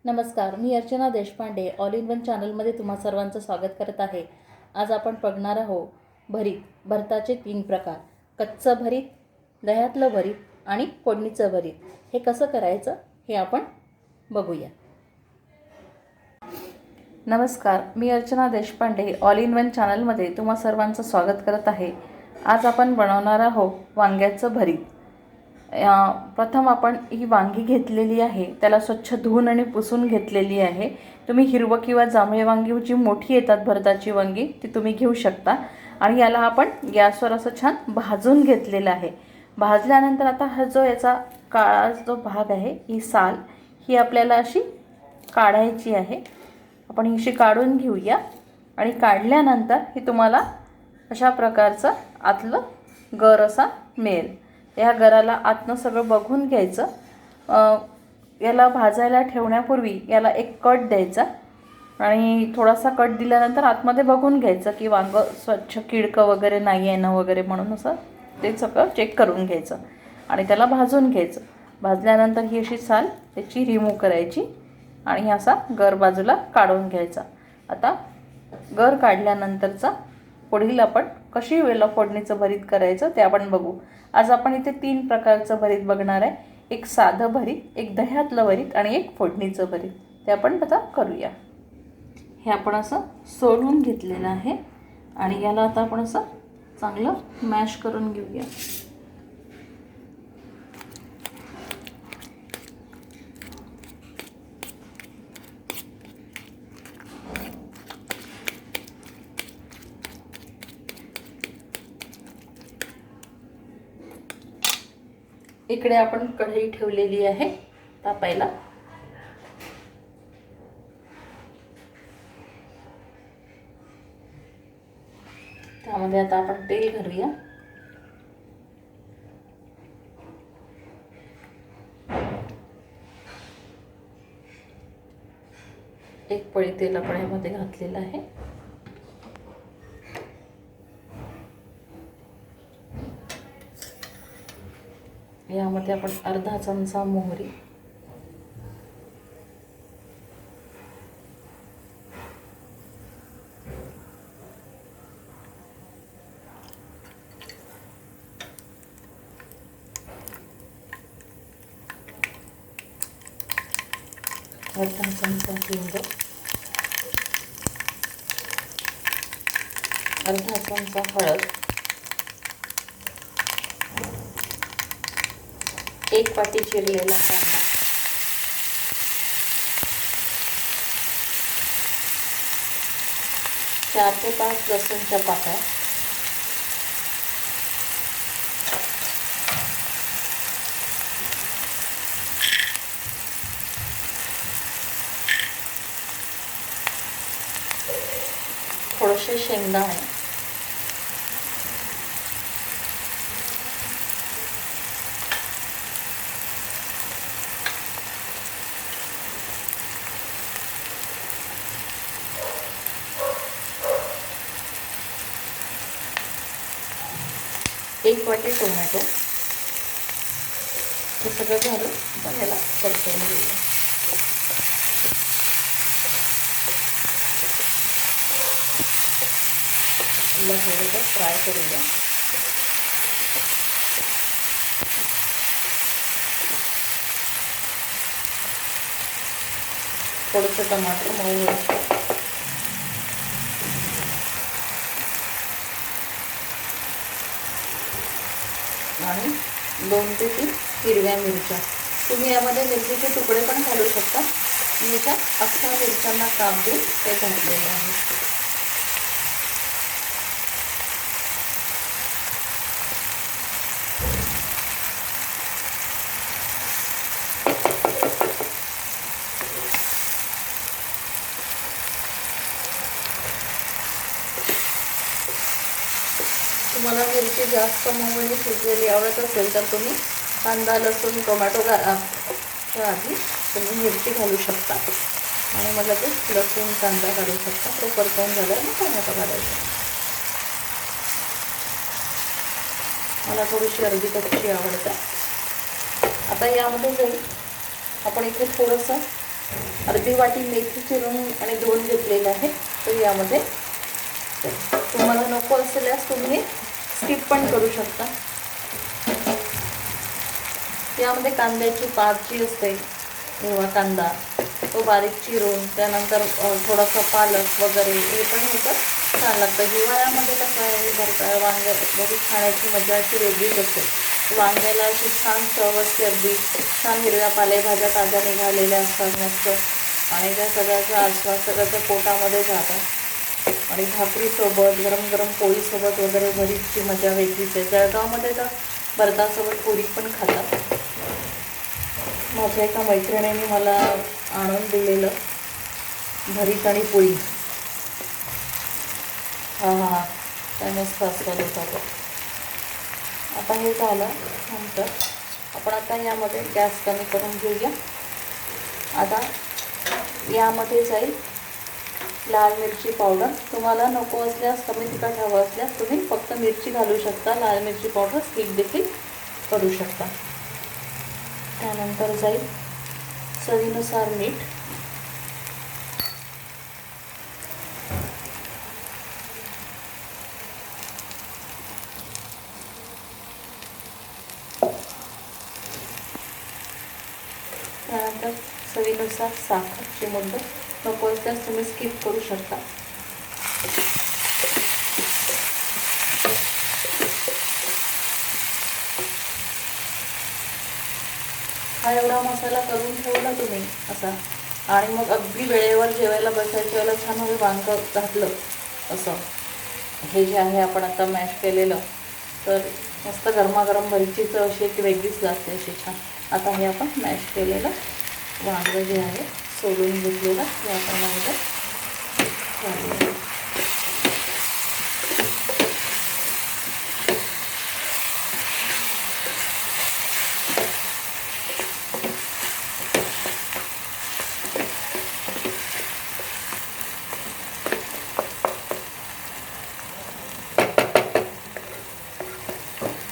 नमस्कार, मी Archana Deshpande all in one चॅनलमध्ये तुम्हा सर्वांचं स्वागत करत आहे। आज आपण बघणार आहोत भरीत। भरताचे 3 प्रकार, कच्चं भरीत, दह्यातलं भरीत आणि फोडणीचं भरीत। हे कसं करायचं हे आपण बघूया। नमस्कार, मी Archana Deshpande all in one चॅनलमध्ये तुम्हा सर्वांचं स्वागत करत आहे। आज आपण बनवणार आहोत वांग्याचं भरीत। प्रथम आपण ही वांगी घेतलेली आहे, त्याला स्वच्छ धुवून आणि पुसून घेतलेली आहे। तुम्ही हिरवं किंवा जांभळे वांगी जी मोठी येतात भरताची वांगी ती तुम्ही घेऊ शकता। आणि याला आपण गॅसवर असं छान भाजून घेतलेला आहे। भाजल्यानंतर आता हा जो याचा काळा जो भाग आहे, ही साल ही आपल्याला अशी काढायची आहे। आपण ही अशी काढून घेऊया आणि काढल्यानंतर ही तुम्हाला अशा प्रकारचं आतलं गर असा मिळेल। या गराला आतनं सगळं बघून घ्यायचं। याला भाजायला ठेवण्यापूर्वी याला एक कट द्यायचा आणि थोडासा कट दिल्यानंतर आतमध्ये बघून घ्यायचं की वांगं स्वच्छ किडकं वगैरे नाही आहे ना वगैरे, म्हणून असं ते सगळं चेक करून घ्यायचं आणि त्याला भाजून घ्यायचं। भाजल्यानंतर ही अशी साल त्याची रिमूव्ह करायची आणि असा गर बाजूला काढून घ्यायचा। आता गर काढल्यानंतरचा पुढील आपण कशी वेळेला फोडणीचं भरीत करायचं ते आपण बघू। आज आपण इथे 3 प्रकारचं भरीत बघणार आहे, एक साधं भरीत, एक दह्यातलं भरीत आणि एक फोडणीचं भरीत। ते आपण आता करूया। हे आपण असं सोलून घेतलेलं आहे आणि याला आता आपण असं चांगलं मॅश करून घेऊया। इकडे आपण कढई ठेवलेली आहे तापायला। त्यामध्ये आता आपण तेल घालूया। एक पळी तेल आपण यामध्ये घातलेलं आहे। यामध्ये आपण अर्धा चमचा मोहरी, अर्धा चमचा हिंग, अर्धा चमचा हळद, एक वाटी चिरलेला कांदा, 4 ते 5 लसूणच्या पाकळ्या, थोडेसे शेंगदाणे, एक वाटी टोमॅटो, हे सगळं घालून आपण याला परतवून घेऊया। थोडंसं फ्राय करूया। थोडंसं टमाटर मऊ होईल आणि 2 ते 3 हिरव्या मिरच्या। तुम्ही यामध्ये मिरचीचे तुकडे पण घालू शकता। मी याच्यात अख्ख्या मिरच्यांना काप देऊन ते घातलेलं आहे। तुम्हाला मिरची जास्त मऊ आणि शिजलेली आवडत असेल तर तुम्ही कांदा, लसूण, टोमॅटो आधी तुम्ही मिरची घालू शकता आणि मग लगेच लसूण कांदा घालू शकता। तो परतवून झाल्यावर मग टोमॅटो घालायचा। मला थोडीशी अर्धी कच्ची आवडते। आता यामध्ये जाईल आपण इथे थोडंसं अर्धी वाटी मेथी चिरून आणि धुवून घेतलेलं आहे. तर यामध्ये तुम्हाला नको असल्यास तुम्ही स्किप पण करू शकता. यामध्ये कांद्याची पात जी असते किंवा कांदा तो बारीक चिरून, त्यानंतर थोडासा पालक वगैरे हे पण होतं, छान लागतं. हिवाळ्यामध्ये कसं आहे, भरीत खाण्याची मजा अशी वेगळीच असते. वांग्याला अशी छान चव असते, अगदी छान हिरव्या पालेभाज्या ताज्या निघालेल्या असतात मस्त, आणि त्या सगळ्याचा आस्वाद सगळ्याच्या पोटामध्ये जातात. आणि भाकरीसोबत, गरम गरम पोळीसोबत वगैरे भरीतची मजा वेगळीच आहे. जळगावमध्ये तर भरतासोबत पुरी पण खातात. माझ्या एका मैत्रिणीने मला आणून दिलेलं भरीत आणि पोळी. हां, काय मस्त असतं होतं. आता हे झालं नंतर आपण आता यामध्ये गॅस कमी करून घेऊया. आता यामध्ये जाईल लाल मिरची पावडर. तुम्हाला नको असल्यास, कमी तिखट हवं असल्यास तुम्ही फक्त मिरची घालू शकता. लाल मिरची पावडर स्किप देखील करू शकता. त्यानंतर जाईल चवीनुसार मीठ. त्यानंतर चवीनुसार साखर चिमूटभर. नको असल्यास तुम्ही स्किप करू शकता. हा एवढा मसाला करून ठेवला तुम्ही असा, आणि मग अगदी वेळेवर जेवायला बसायच्या वेळेला छान म्हणजे वांगं घातलं असं, हे जे आहे आपण आता मॅश केलेलं, तर मस्त गरमागरम भरीतची चव अशी एक वेगळीच लागते अशी छान. आता हे आपण मॅश केलेलं वांगं जे आहे सोडून घेतलेलं ते आपण यामध्ये घालूया.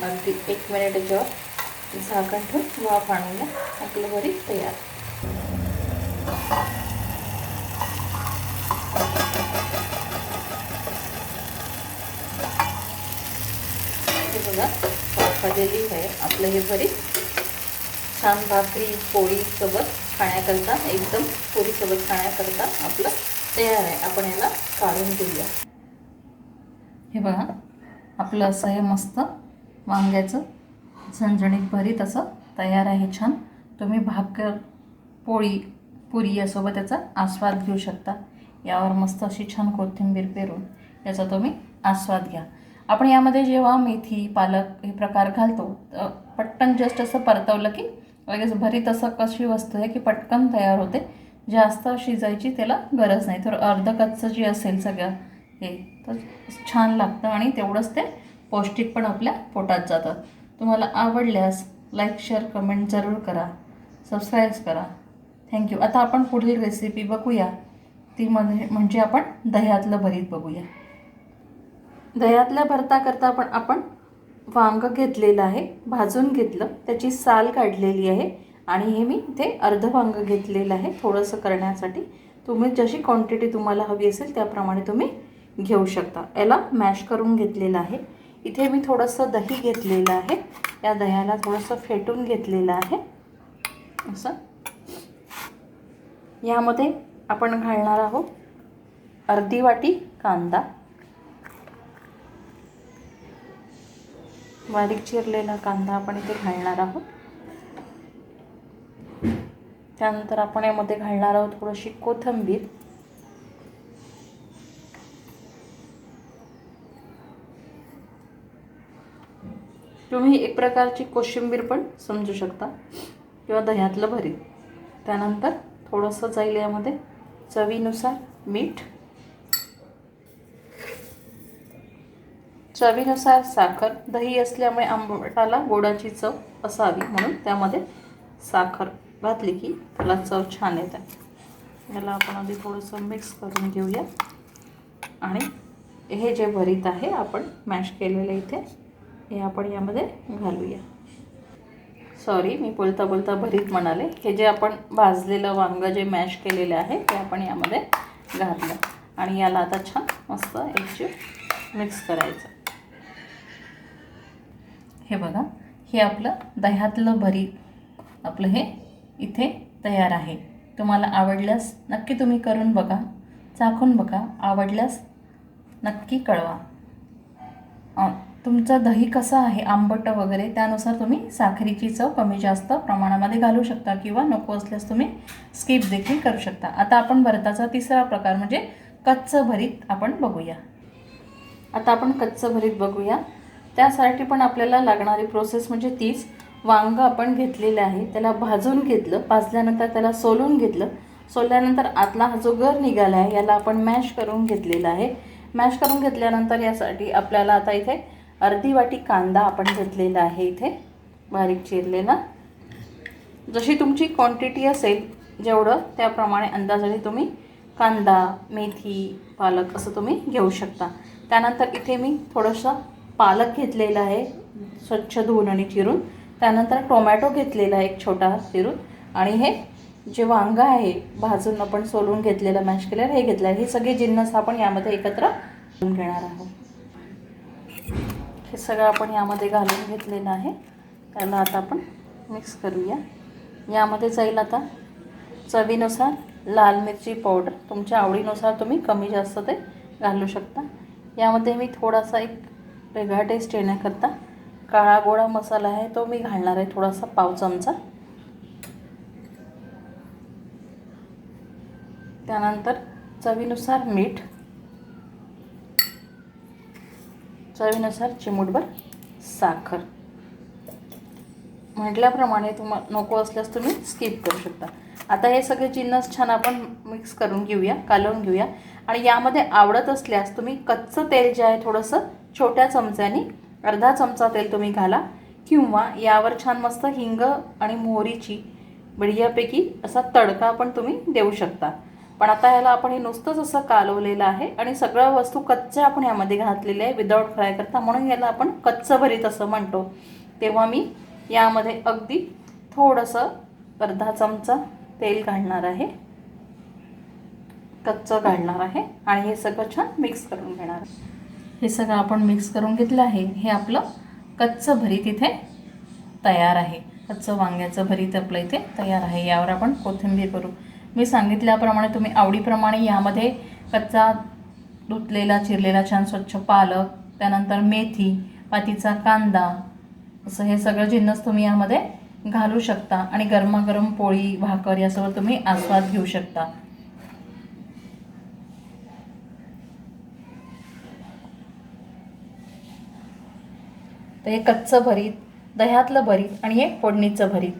अगदी 1 मिनिट याच्यावर झाकण ठेवून वाफ आणूया. आपलं भरीत तयार. हे बघा, वाफ आलेली आहे. आपलं हे भरीत छान भाकरी पोळीसोबत खाण्याकरता, एकदम पोळीसोबत खाण्याकरता आपलं तयार आहे. आपण याला काढून घेऊया. हे बघा, आपलं असं हे मस्त वांग्याचं झणझणीत भरीत असं तयार आहे छान. तुम्ही भाकर पोळी पुरी यासोबत याचा आस्वाद घेऊ शकता. यावर मस्त अशी छान कोथिंबीर पेरून याचा तुम्ही आस्वाद घ्या. आपण यामध्ये जेव्हा मेथी पालक हे प्रकार घालतो, तर पटकन जस्ट असं परतवलं की लगेच भरीत असं कशी वस्तू आहे की पटकन तयार होते. जास्त शिजायची त्याला गरज नाही. तर अर्ध कच्चं जे असेल सगळं हे तर छान लागतं, आणि तेवढंच ते पौष्टिक पण आपल्या पोटात जातात. तुम्हाला आवडल्यास लाईक शेअर कमेंट जरूर करा, सबस्क्राईब करा. थँक्यू. आता आपण पुढील रेसिपी बघूया. ती म्हणजे आपण दह्यातलं भरीत बघूया. दह्यातल्या भरताकरता आपण वांगं घेतलेलं आहे, भाजून घेतलं, त्याची साल काढलेली आहे, आणि हे मी इथे अर्ध वांगं घेतलेलं आहे थोडंसं करण्यासाठी. तुम्ही जशी क्वांटिटी तुम्हाला हवी असेल त्याप्रमाणे तुम्ही घेऊ शकता. याला मॅश करून घेतलेलं आहे. इथे मी थोडंसं दही घेतलेलं आहे. या दह्याला थोडंसं फेटून घेतलेलं आहे असं. यामध्ये आपण घालणार आहोत अर्धी वाटी कांदा, बारीक चिरलेला कांदा आपण इथे घालणार आहोत. त्यानंतर आपण यामध्ये घालणार आहोत थोडीशी कोथिंबीर, तुम्ही एक प्रकारची कोशिंबीर पण समजू शकता, किंवा दह्यातलं भरीत. त्यानंतर थोडंसं जाईल यामध्ये चवीनुसार मीठ, चवीनुसार साखर. दही असल्यामुळे आंबटाला गोडाची चव असावी म्हणून त्यामध्ये साखर घातली की त्याला चव छान येते. याला आपण आधी थोडंसं मिक्स करून घेऊया, आणि हे जे भरीत आहे आपण मॅश केलेलं इथे हे आपण यामध्ये घालूया. सॉरी, मी बोलता बोलता भरीत म्हणाले. हे जे आपण भाजलेलं वांगं जे मॅश केलेलं आहे ते आपण यामध्ये घातलं आणि याला आता छान मस्त एकजीव मिक्स करायचं. हे बघा, हे आपलं दह्यातलं भरीत आपलं हे इथे तयार आहे. तुम्हाला आवडल्यास नक्की तुम्ही करून बघा, चाखून बघा. आवडल्यास नक्की कळवा. तुमचं दही कसं आहे, आंबट वगैरे, त्यानुसार तुम्ही साखरेची चव कमी जास्त प्रमाणामध्ये घालू शकता किंवा नको असल्यास तुम्ही स्किप देखील करू शकता. आता आपण भरताचा तिसरा प्रकार म्हणजे कच्चं भरीत आपण बघूया. आता आपण कच्चं भरीत बघूया. त्यासाठी पण आपल्याला लागणारी प्रोसेस म्हणजे तीच. वांगं आपण घेतलेलं आहे, त्याला भाजून घेतलं, भाजल्यानंतर त्याला सोलून घेतलं. सोलल्यानंतर आतला हा जो गर निघाला आहे याला आपण मॅश करून घेतलेला आहे. मॅश करून घेतल्यानंतर यासाठी आपल्याला आता इथे अर्धी वाटी कांदा आपण घेतलेला आहे, इथे बारीक चिरलेला. जशी तुमची क्वांटिटी असेल जेवढं त्याप्रमाणे अंदाजाने तुम्ही कांदा, मेथी, पालक असं तुम्ही घेऊ शकता. त्यानंतर इथे मी थोडंसं पालक घेतलेला आहे स्वच्छ धुवून आणि चिरून. त्यानंतर टोमॅटो घेतलेला आहे एक छोटा चिरून. आणि हे जे वांगं आहे भाजून आपण सोलून घेतलेलं मॅश केलेलं हे घेतलं आहे. हे सगळे जिन्नस आपण यामध्ये एकत्र घालून घेणार आहोत. हे सगळं आपण यामध्ये घालून घेतलेलं आहे. त्याला आता आपण मिक्स करूया. यामध्ये जाईल आता चवीनुसार लाल मिरची पावडर. तुमच्या आवडीनुसार तुम्ही कमी जास्त ते घालू शकता. यामध्ये मी थोडासा एक वेगळा टेस्ट येण्याकरता काळा गोळा मसाला आहे तो मी घालणार आहे, थोडासा पाव चमचा. त्यानंतर चवीनुसार मीठ, चवीनुसार चिमूटभर साखर. म्हटल्याप्रमाणे तुम्हाला नको असल्यास तुम्ही स्किप करू शकता. आता हे सगळे जिन्नस छान आपण मिक्स करून घेऊया, कालवून घेऊया. आणि यामध्ये आवडत असल्यास तुम्ही कच्चं तेल जे आहे थोडंसं छोट्या चमच्याने अर्धा चमचा तेल तुम्ही घाला किंवा यावर छान मस्त हिंग आणि मोहरीची बढियापैकी असा तडका आपण तुम्ही देऊ शकता. पण आता ह्याला आपण हे नुसतंच असं कालवलेलं आहे आणि सगळ्या वस्तू कच्च्या आपण यामध्ये घातलेल्या आहे विदाऊट फ्राय करता, म्हणून याला आपण कच्चं भरीत असं म्हणतो. तेव्हा मी यामध्ये अगदी थोडंसं अर्धा चमचा तेल घालणार आहे, कच्चं घालणार आहे आणि हे सगळं छान मिक्स करून घेणार आहे. हे सगळं आपण मिक्स करून घेतलं आहे. हे आपलं कच्चं भरीत इथे तयार आहे. कच्चं वांग्याचं भरीत आपलं इथे तयार आहे. यावर आपण कोथिंबीर करू. मी सांगितल्याप्रमाणे तुम्ही आवडीप्रमाणे यामध्ये कच्चा धुतलेला चिरलेला छान स्वच्छ पालक, त्यानंतर मेथी, पातीचा कांदा असं हे सगळं जिन्नस तुम्ही यामध्ये घालू शकता आणि गरमागरम पोळी, भाकर यासोबत तुम्ही आस्वाद घेऊ शकता. तर हे कच्चं भरीत, दह्यातलं भरीत आणि हे फोडणीचं भरीत